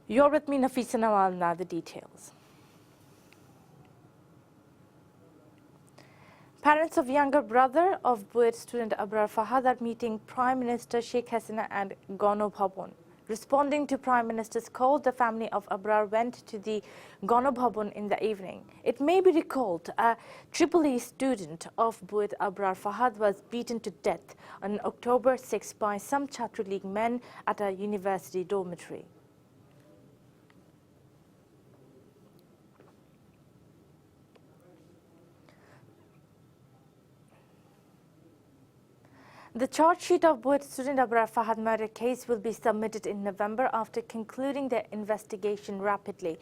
You're with me, Nafisa Nawal. Now the details. Parents of younger brother of BUET student Abrar Fahad are meeting Prime Minister Sheikh Hasina and Gano Bhavan. Responding to Prime Minister's call, the family of Abrar went to the Gano Bhavan in the evening. It may be recalled a EEE student of BUET Abrar Fahad was beaten to death on October 6 by some Chhatra League men at a university dormitory. The charge sheet of BUET student Abrar Fahad murder case will be submitted in November after concluding the investigation rapidly.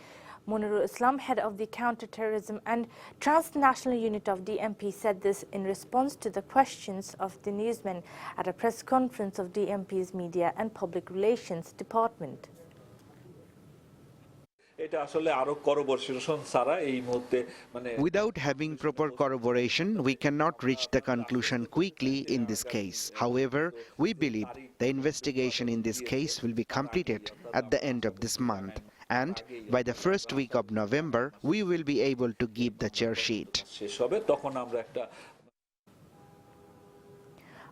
Munirul Islam, head of the counter-terrorism and transnational unit of DMP, said this in response to the questions of the newsmen at a press conference of DMP's Media and Public Relations Department. Without having proper corroboration, we cannot reach the conclusion quickly in this case. However, we believe the investigation in this case will be completed at the end of this month. And by the first week of November, we will be able to give the charge sheet.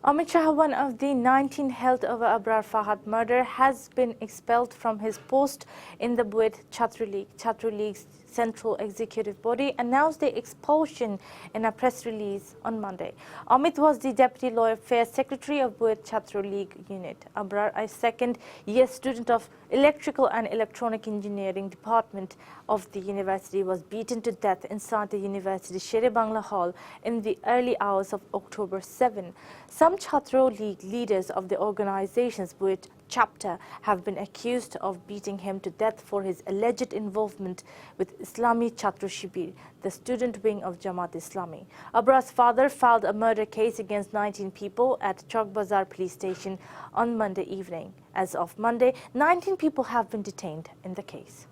Amit Shah, one of the 19 held over Abrar Fahad murder, has been expelled from his post in the BUET Chhatra League. Chhatra League's central executive body announced the expulsion in a press release on Monday. Amit was the Deputy Law Affairs Secretary of BUET Chhatra League unit. Abrar, a second-year student of Electrical and Electronic Engineering Department of the university, was beaten to death inside the university Shere Bangla Hall in the early hours of October 7. Some Chhatra League leaders of the organization's BUET chapter have been accused of beating him to death for his alleged involvement with Islami Chhatra Shibir, the student wing of Jamaat Islami. Abrar's father filed a murder case against 19 people at Chowk Bazar police station on Monday evening. As of Monday, 19 people have been detained in the case.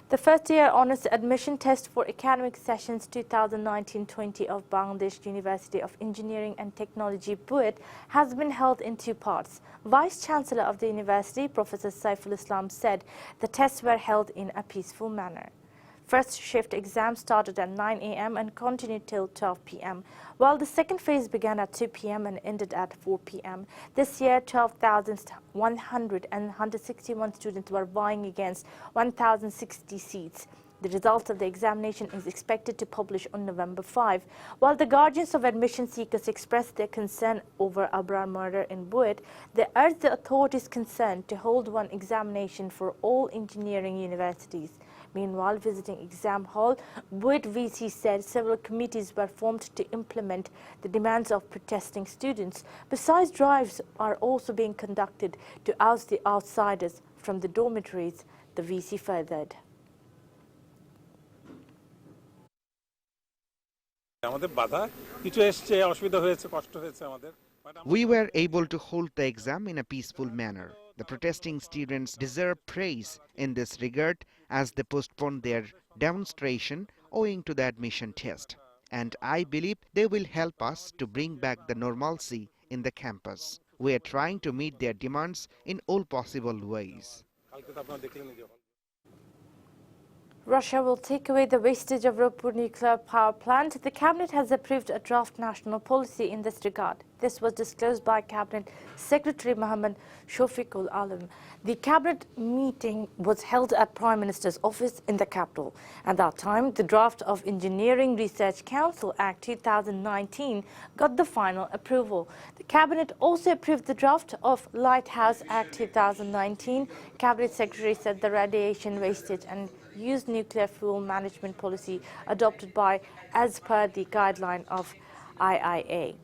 The first-year honours admission test for academic sessions 2019-20 of Bangladesh University of Engineering and Technology BUET has been held in two parts. Vice-Chancellor of the university, Professor Saiful Islam, said the tests were held in a peaceful manner. First shift exams started at 9 a.m. and continued till 12 p.m., while the second phase began at 2 p.m. and ended at 4 p.m. This year, 12,161 students were vying against 1,060 seats. The results of the examination is expected to publish on November 5. While the guardians of admission seekers expressed their concern over Abrar murder in BUET, they urged the authorities concerned to hold one examination for all engineering universities. Meanwhile, visiting exam hall, BUET VC said several committees were formed to implement the demands of protesting students. Besides, drives are also being conducted to oust the outsiders from the dormitories, the VC furthered. We were able to hold the exam in a peaceful manner. The protesting students deserve praise in this regard as they postponed their demonstration owing to the admission test. And I believe they will help us to bring back the normalcy in the campus. We are trying to meet their demands in all possible ways. Russia will take away the wastage of Raipur nuclear power plant. The cabinet has approved a draft national policy in this regard. This was disclosed by Cabinet Secretary Mohammad Shafiqul Alam. The cabinet meeting was held at Prime Minister's office in the capital. At that time, the draft of Engineering Research Council Act 2019 got the final approval. The cabinet also approved the draft of Lighthouse Act 2019. Cabinet Secretary said the radiation wastage and used nuclear fuel management policy adopted by as per the guideline of IIA.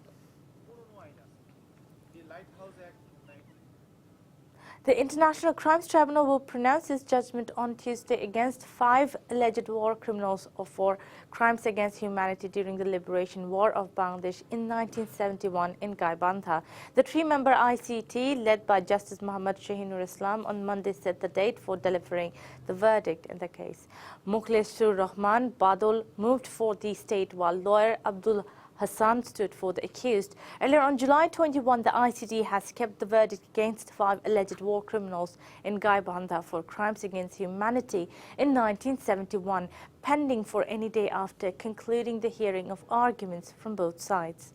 The International Crimes Tribunal will pronounce its judgment on Tuesday against 5 alleged war criminals for crimes against humanity during the liberation war of Bangladesh in 1971 in Gaibandha. The 3-member ICT, led by Justice Muhammad Shaheenur Islam, on Monday set the date for delivering the verdict in the case. Mukhlesur Rahman Badal moved for the state, while lawyer Abdul Hassan stood for the accused. Earlier on July 21, the ICD has kept the verdict against 5 alleged war criminals in Gaibandha for crimes against humanity in 1971, pending for any day after concluding the hearing of arguments from both sides.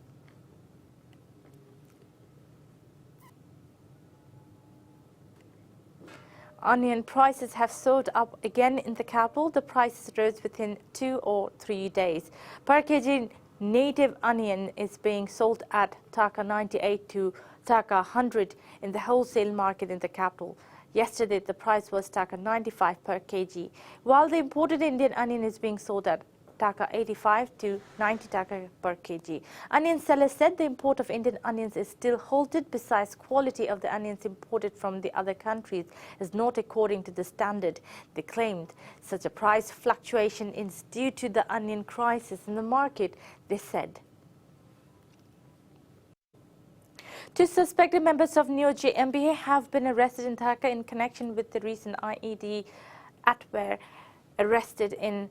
Onion prices have soared up again in the capital. The prices rose within 2 or 3 days. Per kg native onion is being sold at Taka 98 to Taka 100 in the wholesale market in the capital. Yesterday, the price was Taka 95 per kg, while the imported Indian onion is being sold at Taka 85 to 90 Taka per kg. Onion sellers said the import of Indian onions is still halted. Besides, quality of the onions imported from the other countries is not according to the standard. They claimed such a price fluctuation is due to the onion crisis in the market, they said. Two suspected members of Neo-JMBA have been arrested in Dhaka in connection with the recent IED attacks arrested in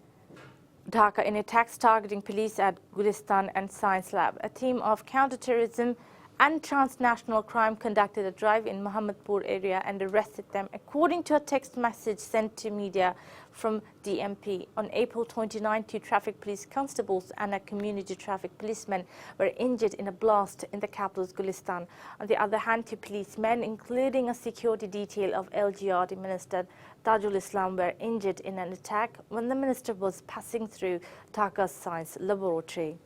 Dhaka in attacks targeting police at Gulistan and Science Lab. A team of counter-terrorism and transnational crime conducted a drive in Mohammadpur area and arrested them, according to a text message sent to media from DMP. On April 29, 2 traffic police constables and a community traffic policeman were injured in a blast in the capital's Gulistan. On the other hand, 2 policemen, including a security detail of LGRD Minister Tajul Islam, were injured in an attack when the minister was passing through Dhaka's science laboratory.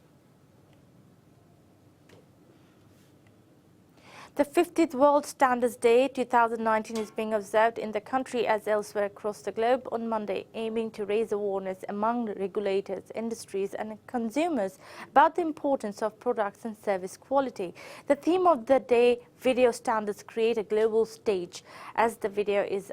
The 50th World Standards Day 2019 is being observed in the country as elsewhere across the globe on Monday, aiming to raise awareness among regulators, industries and consumers about the importance of products and service quality. The theme of the day, video standards create a global stage, as the video is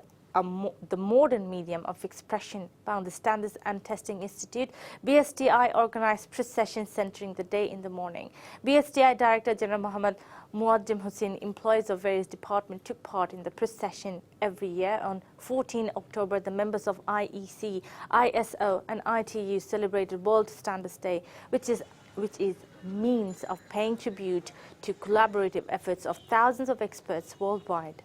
the modern medium of expression. Found the Standards and Testing Institute, BSTI, organized press sessions centering the day in the morning. BSTI Director General Muhammad Muaddim Hussain, employees of various departments took part in the press session every year. On 14 October, the members of IEC, ISO and ITU celebrated World Standards Day, which is means of paying tribute to collaborative efforts of thousands of experts worldwide.